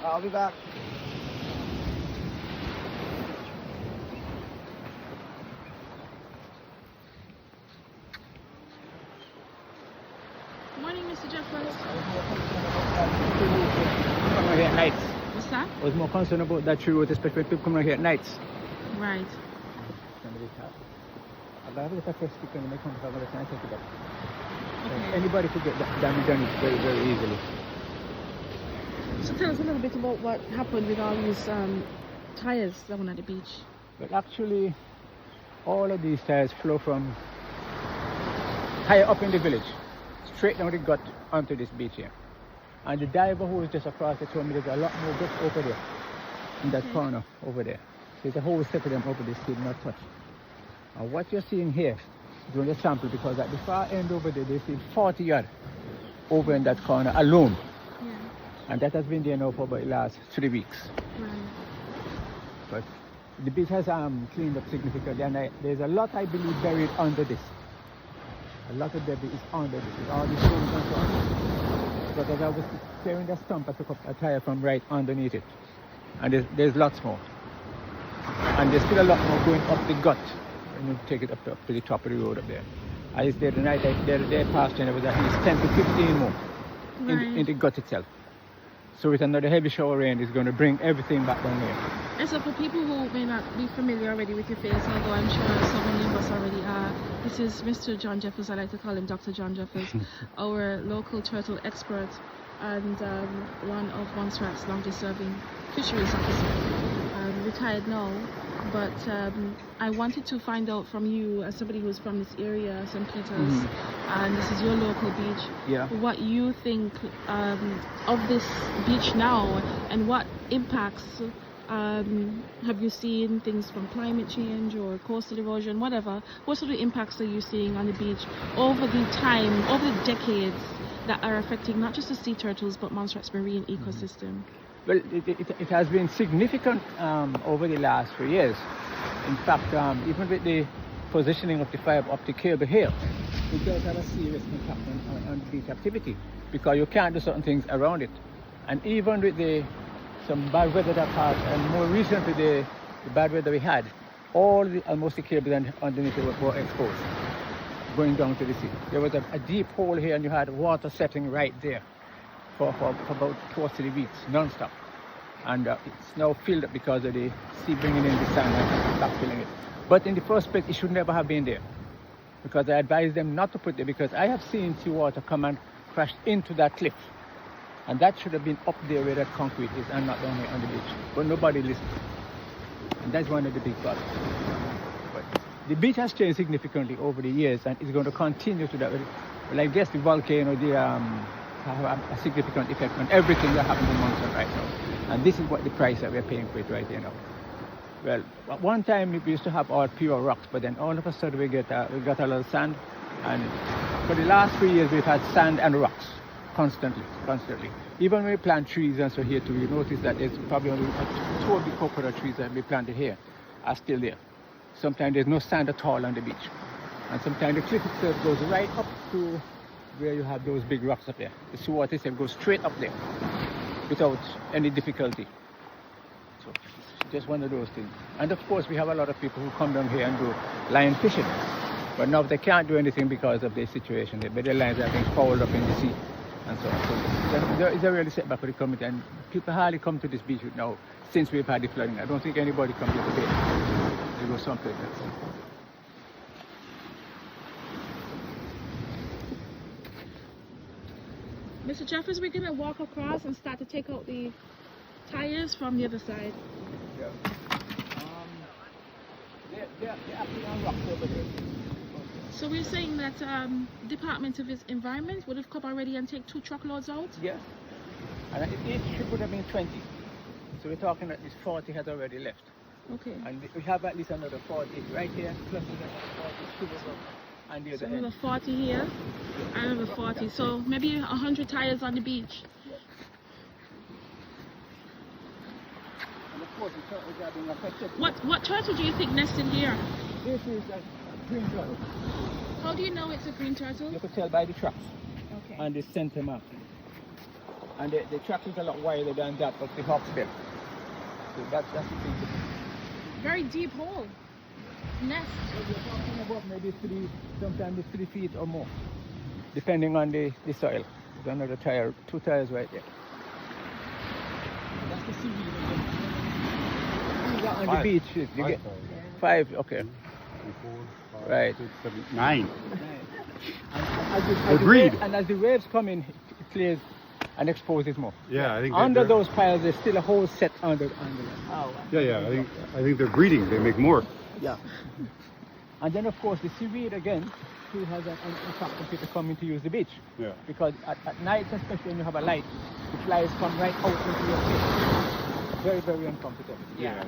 I'll be back. Morning, Mr. Jeffers. Come here at night. What's that? I was more concerned about that tree road, especially when people come around here at nights. Right. I'll have a look at first stick and make come have a look and take it up. Okay. Anybody could get that damage done very, very easily. So tell us a little bit about what happened with all these tires down at the beach. But actually, all of these tires flow from higher up in the village, straight down the gut onto this beach here. And the diver who was just across the told me there's a lot more guts over there, in that corner over there. So there's a whole set of them over there still not touched. And what you're seeing here is only a sample, because at the far end over there, they see 40 yards over in that corner alone. Yeah. And that has been there now for about the last 3 weeks. Right. But the beach has cleaned up significantly, and there's a lot, I believe, buried under this. A lot of debris is under this, with all these stones and so on. Because as I was clearing the stump, I took up a tire from right underneath it. And there's lots more. And there's still a lot more going up the gut. And you take it up to the top of the road up there. I was there the night they passed, and there was at least 10 to 15 more in the gut itself. So with another heavy shower rain, it's going to bring everything back down here. And so for people who may not be familiar already with your face, although I'm sure so many of us already are, this is Mr. John Jeffers. I like to call him Dr. John Jeffers, our local turtle expert and one of Montserrat's longest serving fisheries officer, retired now. But I wanted to find out from you, as somebody who's from this area, St. Peter's, and this is your local beach, what you think of this beach now, and what impacts have you seen, things from climate change or coastal erosion, whatever. What sort of impacts are you seeing on the beach over the time, over the decades, that are affecting not just the sea turtles but Montserrat's marine ecosystem? Well, it has been significant over the last 3 years. In fact, even with the positioning of the fiber optic cable here, it does have a serious impact on beach activity, because you can't do certain things around it. And even with some bad weather that passed, and more recently the bad weather we had, almost the cables underneath it were exposed, going down to the sea. There was a deep hole here, and you had water settling right there for about close to the beach, non-stop. And it's now filled up because of the sea bringing in the sand and backfilling it. But in the first place, it should never have been there, because I advised them not to put it there, because I have seen seawater come and crash into that cliff. And that should have been up there where that concrete is, and not down here on the beach. But nobody listened. And that's one of the big problems. But the beach has changed significantly over the years, and it's going to continue to that. Well, I guess the volcano, have a significant effect on everything that happens in Montserrat right now. And this is what the price that we're paying for it right here now. Well, at one time we used to have all pure rocks, but then all of a sudden we got a lot of sand. And for the last 3 years we've had sand and rocks constantly. Even when we plant trees and so here too, you notice that there's probably only 2 of the coconut trees that we planted here are still there. Sometimes there's no sand at all on the beach. And sometimes the cliff itself goes right up to where you have those big rocks up there. The seawater itself goes straight up there without any difficulty. So it's just one of those things. And of course we have a lot of people who come down here and go line fishing. But now they can't do anything because of the situation. Their lines are being fouled up in the sea and so on. So it's a really setback for the community, and people hardly come to this beach now since we've had the flooding. I don't think anybody comes here today. They go someplace else. Mr. Jeffers, we're going to walk across and start to take out the tires from the other side. Yeah. They're actually on rocks over there. So we're saying that Department of Environment would have come already and take 2 truckloads out? Yes. And each trip would have been 20. So we're talking that this 40 has already left. Okay. And we have at least another 40 right here, plus another 40 and the other end. Another 40 here, another 40. So maybe 100 tires on the beach. And of course, the turtles are being affected. What turtle do you think nested here? This is a green turtle. How do you know it's a green turtle? You could tell by the tracks Okay. and the center mark. And the track is a lot wider than that of the hawksbill. So that's the thing. Very deep hole. Nest. So we're talking about maybe sometimes 3 feet or more, depending on the soil. There's another tire, 2 tires right there. That's the seaweed. On the beach, you get 5, okay. 4, 5, Right. 6, 7, 9. And as the waves come in, it clears and exposes more. Yeah, I think Under those piles, there's still a whole set under them. Oh. Yeah. I think they're breeding. They make more. Yeah. And then, of course, the seaweed again still has an impact on people coming to use the beach. Yeah. Because at night, especially when you have a light, the flies come right out into your face. Very, very uncomfortable. Yeah.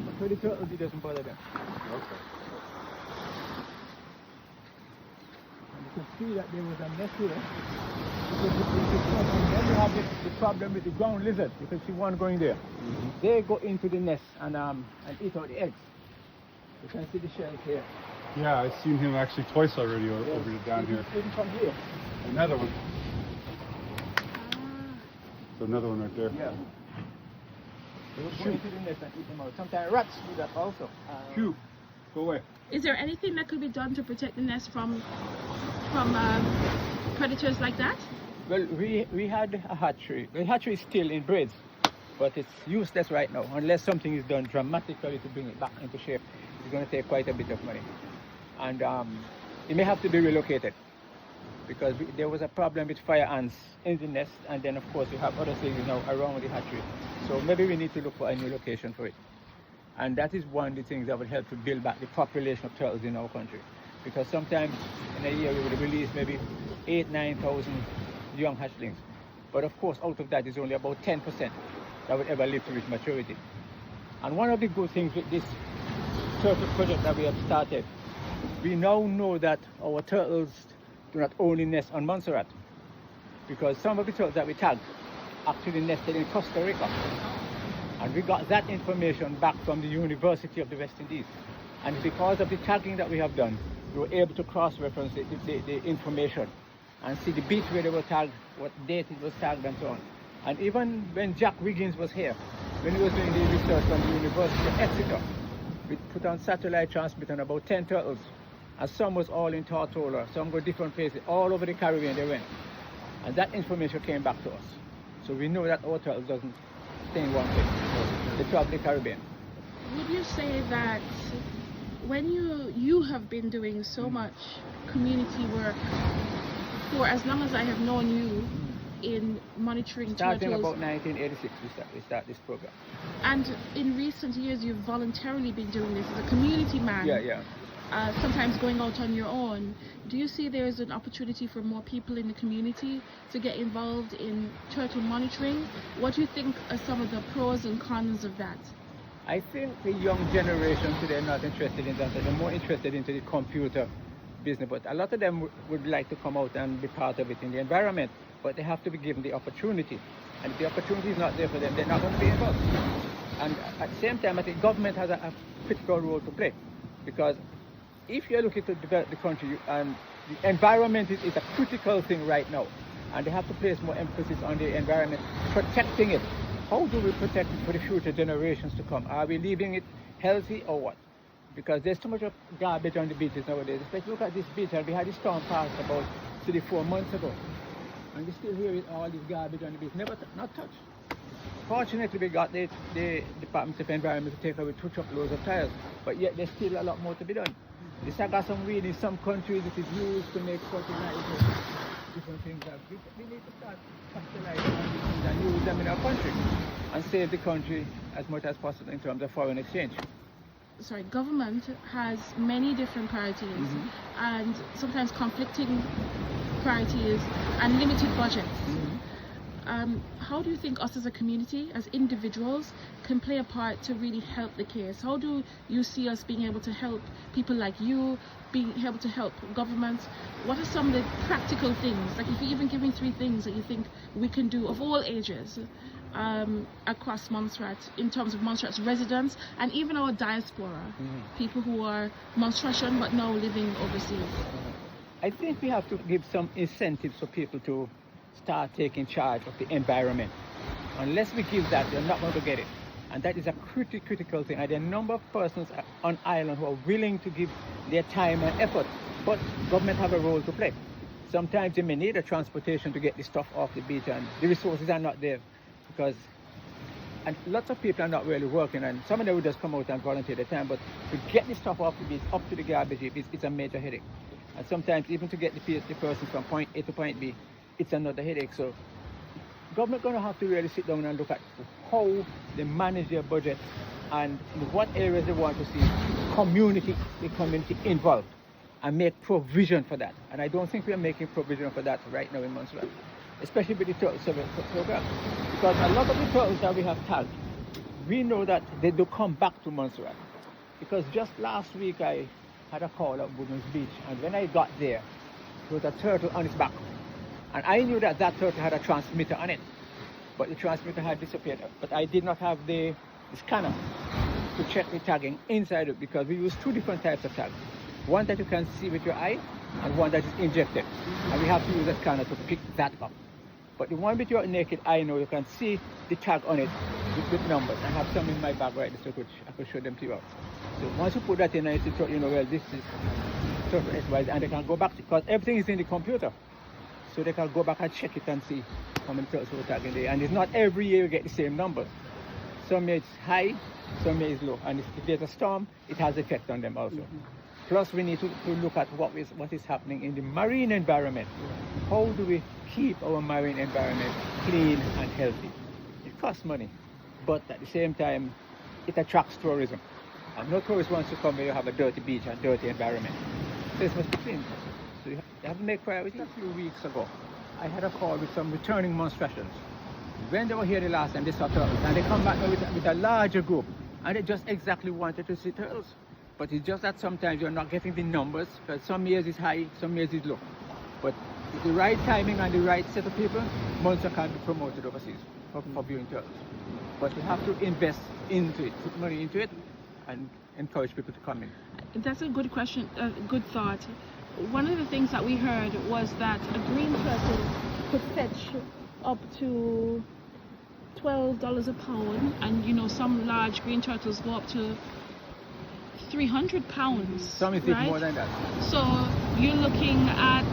But for the turtles, it doesn't bother them. Okay. And you can see that there was a nest here. And then you have the problem with the ground lizard. You can see one going there. They go into the nest and eat out the eggs. You can see the shells here. Yeah, I've seen him actually twice already over down here. Even from here. Another one. So another one right there. Yeah. They will go into the nest and eat them out. Sometimes rats do that also. Phew. Go away. Is there anything that could be done to protect the nest from predators like that? Well, we had a hatchery. The hatchery is still in braids, but it's useless right now. Unless something is done dramatically to bring it back into shape, it's going to take quite a bit of money. And it may have to be relocated because there was a problem with fire ants in the nest, and then of course we have other things now around the hatchery. So maybe we need to look for a new location for it. And that is one of the things that would help to build back the population of turtles in our country. Because sometimes in a year we would release maybe 8,000-9,000 young hatchlings. But of course out of that is only about 10% that would ever live to reach maturity. And one of the good things with this turtle project that we have started, we now know that our turtles do not only nest on Montserrat, because some of the turtles that we tagged actually nested in Costa Rica. And we got that information back from the University of the West Indies. And because of the tagging that we have done, we were able to cross-reference the information and see the beach where they were tagged, what date it was tagged, and so on. And even when Jack Wiggins was here, when he was doing the research from the University of Exeter, we put on satellite transmit on about 10 turtles. And some was all in Tortola, some go different places, all over the Caribbean they went. And that information came back to us. So we know that our turtles doesn't stay in one place. They travel the Caribbean. Would you say that when you have been doing so much community work for as long as I have known you in monitoring Starting turtles, about 1986 we start this program. and in recent years you've voluntarily been doing this as a community man, sometimes going out on your own, do you see there's an opportunity for more people in the community to get involved in turtle monitoring? What do you think are some of the pros and cons of that? I think the young generation today are not interested in that. They're more interested into the computer business. But a lot of them would like to come out and be part of it in the environment. But they have to be given the opportunity. And if the opportunity is not there for them, they're not going to be involved. And at the same time, I think government has a critical role to play. Because if you're looking to develop the country, and the environment is a critical thing right now. And they have to place more emphasis on the environment, protecting it. How do we protect it for the future generations to come? Are we leaving it healthy or what? Because there's too much of garbage on the beaches nowadays. Especially look at this beach, and we had this storm pass about 3-4 months ago. And we still hear all this garbage on the beach, not touched. Fortunately, we got the Department of Environment to take away 2 truckloads of tires, but yet there's still a lot more to be done. The sargassum weed in some countries it is used to make fertilizer, different things. We need to start capitalizing on these things and use them in our country and save the country as much as possible in terms of foreign exchange. Sorry, government has many different priorities and sometimes conflicting priorities and limited budgets. How do you think us as a community, as individuals, can play a part to really help the case? How do you see us being able to help people like you, being able to help government? What are some of the practical things, like if you even give me 3 things that you think we can do of all ages across Montserrat, in terms of Montserrat's residents and even our diaspora, people who are Montserratian but now living overseas? I think we have to give some incentives for people to start taking charge of the environment. Unless we give that, they're not going to get it. And that is a critical thing. And there are a number of persons on island who are willing to give their time and effort, but government have a role to play. Sometimes they may need a transportation to get the stuff off the beach, and the resources are not there because and lots of people are not really working, and some of them will just come out and volunteer their time, but to get the stuff off the beach up to the garbage heap, it's a major headache. And sometimes even to get the person from point A to point B, it's another headache. So government going to have to really sit down and look at how they manage their budget and in what areas they want to see the community involved and make provision for that. And I don't think we are making provision for that right now in Montserrat, especially with the turtle survey program. Because a lot of the turtles that we have tagged, we know that they do come back to Montserrat. Because just last week I had a call at Woodlands Beach, and when I got there was a turtle on its back. And I knew that that turtle had a transmitter on it, but the transmitter had disappeared. But I did not have the scanner to check the tagging inside it, because we use two different types of tags. One that you can see with your eye and one that is injected. And we have to use a scanner to pick that up. But the one with your naked eye now, you can see the tag on it with numbers. I have some in my bag right there, so I could show them to you out. So once you put that in, and you know, well, this is turtle XY, and they can go back, because everything is in the computer. So they can go back and check it and see how many turtles were tagged in there. And it's not every year you get the same numbers. Some years it's high, some years it's low. And if there's a storm, it has effect on them also. Plus we need to look at what is happening in the marine environment. How do we keep our marine environment clean and healthy? It costs money, but at the same time, it attracts tourism. And no tourist wants to come where you have a dirty beach and dirty environment. So it must be clean. So you have to make priorities. A few weeks ago, I had a call with some returning Monstratans. When they were here the last time, they saw turtles, and they come back with a larger group, and they just exactly wanted to see turtles. But it's just that sometimes you're not getting the numbers, because some years it's high, some years it's low. But with the right timing and the right set of people, Montserrat can be promoted overseas for viewing turtles. But you have to invest into it, put money into it, and encourage people to come in. That's a good question, a good thought. One of the things that we heard was that a green turtle could fetch up to $12 a pound, and you know, some large green turtles go up to 300 pounds. Some is even more than that. So you're looking at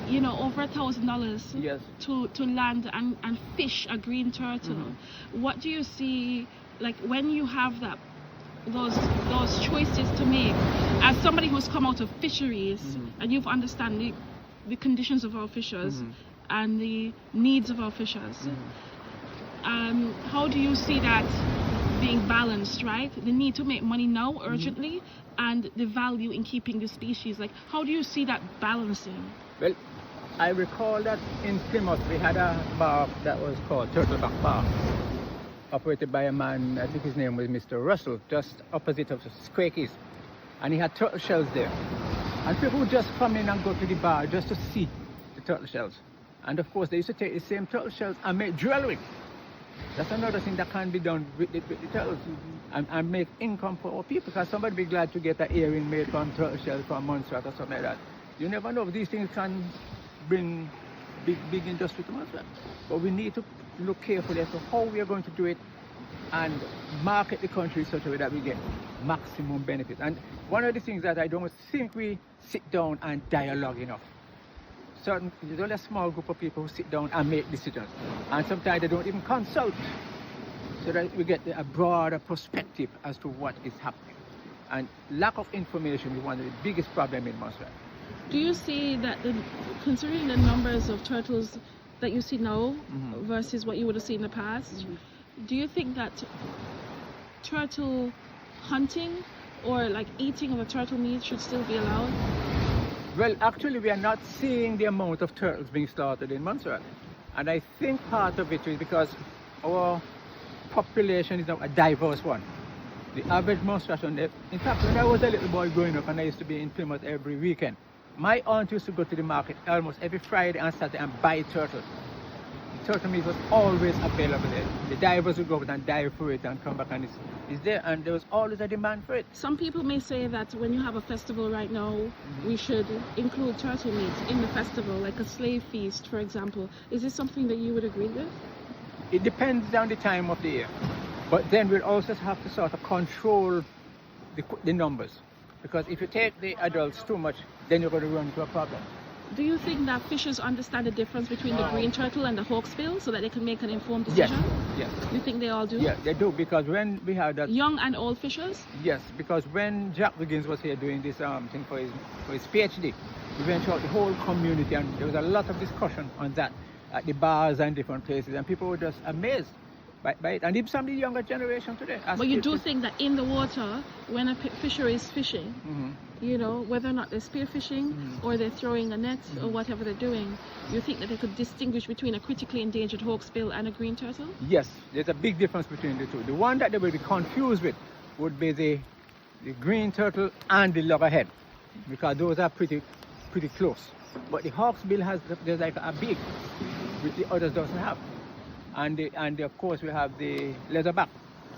you know, over $1,000 yes. to land and fish a green turtle. What do you see, like, when you have that those choices to make, as somebody who's come out of fisheries and you've understand the conditions of our fishers and the needs of our fishers, how do you see that being balanced, right? The need to make money now urgently and the value in keeping the species. Like, how do you see that balancing? Well, I recall that in Plymouth we had a bar that was called Turtleback Bar, operated by a man, I think his name was Mr. Russell, just opposite of Squakies. And he had turtle shells there. And people would just come in and go to the bar just to see the turtle shells. And of course they used to take the same turtle shells and make jewelry. That's another thing that can be done with the turtles and make income for our people, because somebody be glad to get an earring made from turtle shells from Montserrat or something like that. You never know, these things can bring big industry to Montserrat. But we need to look carefully as to how we are going to do it and market the country in such a way that we get maximum benefit. And one of the things that I don't think we sit down and dialogue enough. There's only a small group of people who sit down and make decisions, and sometimes they don't even consult, so that we get a broader perspective as to what is happening. And lack of information is one of the biggest problems in Montserrat. Do you see that, considering the numbers of turtles that you see now versus what you would have seen in the past, do you think that turtle hunting or like eating of a turtle meat should still be allowed? Well, actually, we are not seeing the amount of turtles being slaughtered in Montserrat. And I think part of it is because our population is now a diverse one. The average Montserratan, in fact, when I was a little boy growing up and I used to be in Plymouth every weekend, my aunt used to go to the market almost every Friday and Saturday and buy turtles. The turtle meat was always available there. The divers would go out and dive for it and come back, and it's there, and there was always a demand for it. Some people may say that when you have a festival right now, we should include turtle meat in the festival, like a slave feast, for example. Is this something that you would agree with? It depends on the time of the year, but then we'll also have to sort of control the numbers, because if you take the adults too much, then you're going to run into a problem. Do you think that fishers understand the difference between the green turtle and the hawksbill so that they can make an informed decision? Yes. You think they all do? Yeah, they do, because when we had that... Young and old fishers? Yes, because when Jack Wiggins was here doing this thing for his PhD, we went throughout the whole community, and there was a lot of discussion on that at the bars and different places, and people were just amazed by it. And even some of the younger generation today. But you do think that in the water, when a fisher is fishing, you know, whether or not they're spearfishing or they're throwing a net or whatever they're doing, you think that they could distinguish between a critically endangered hawksbill and a green turtle? Yes, there's a big difference between the two. The one that they will be confused with would be the green turtle and the loggerhead, because those are pretty close. But the hawksbill there's like a beak which the others doesn't have. And of course we have the leatherback,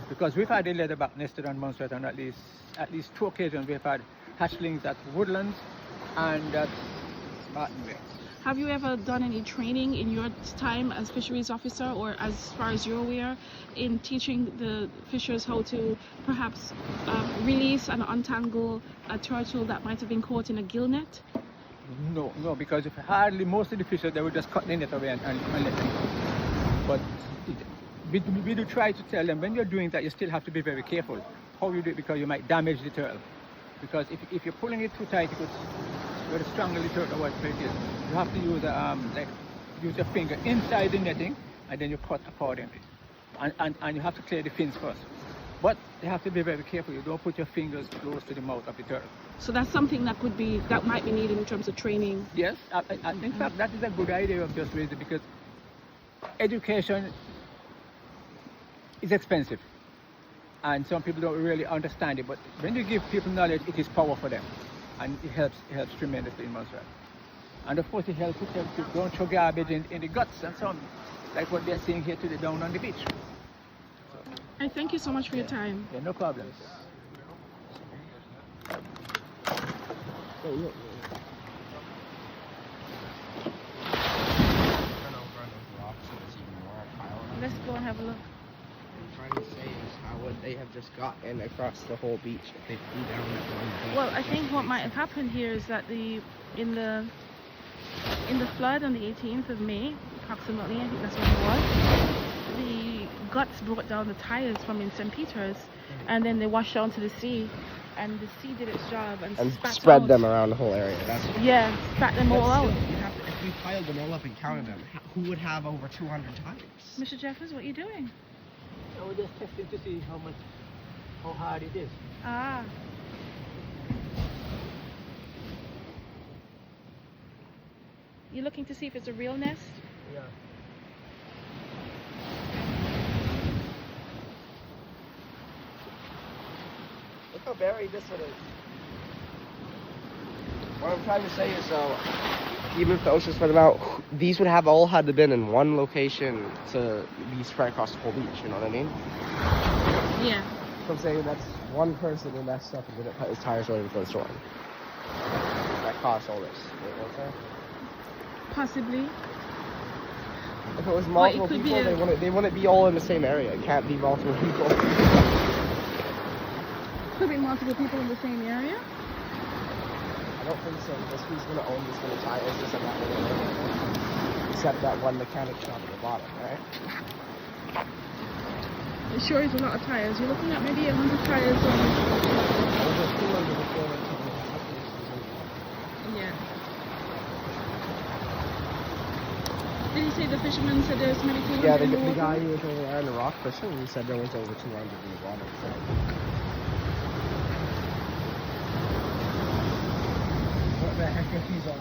because we've had the leatherback nested on Montserrat on at least 2 occasions. We've had hatchlings at Woodlands and at Martinville. Have you ever done any training in your time as fisheries officer, or as far as you're aware, in teaching the fishers how to perhaps release and untangle a turtle that might have been caught in a gill net? No, because if hardly most of the fishers, they would just cut the net away and let them go. But we do try to tell them, when you're doing that, you still have to be very careful how you do it, because you might damage the turtle. Because if you're pulling it too tight, you could very strangle the turtle, whatever it is. You have to use use your finger inside the netting, and then you cut accordingly. And you have to clear the fins first. But you have to be very careful. You don't put your fingers close to the mouth of the turtle. So that's something that might be needed in terms of training. Yes, in fact, that is a good idea of just raising, because education is expensive, and some people don't really understand it. But when you give people knowledge, it is power for them, and it helps tremendously in Montserrat. And of course, it helps to don't throw garbage in the guts and so on, like what they're seeing here today down on the beach. I thank you so much for your time. Yeah, no problem. Let's go and have a look. I'm trying to say is how would they have just gotten across the whole beach if they flew down that one beach? Well, I think what might have happened here is that in the flood on the 18th of May, approximately, I think that's when it was, the guts brought down the tires from in St. Peter's, and then they washed down to the sea, and the sea did its job and spread out. them around the whole area. That's spat them all out. if we piled them all up and counted them, who would have over 200 tires? Mr. Jeffers, what are you doing? I was just testing to see how hard it is. Ah. You're looking to see if it's a real nest? Yeah. Look how buried this one is. What I'm trying to say is, even if the ocean spread them out, these would have all had to been in one location to be spread across the whole beach. You know what I mean? Yeah. So I'm saying that's one person who messed up and didn't put his tires away before the storm. That caused all this. You know what I'm saying? Possibly. If it was multiple could people, be they wouldn't be all in the same area. It can't be multiple people. Could be multiple people in the same area. I don't think so, because who's going to own this many tires just in that little area? Except that one mechanic shop at the bottom, right? It sure is a lot of tires. You're looking at maybe 100 tires on... Over 200 before they took the Yeah. Did he say the fisherman said there's maybe 200 Yeah, in the the water? guy who was over there in the rock fishing, he said there was over 200 in the water. So. What the heck if he's on?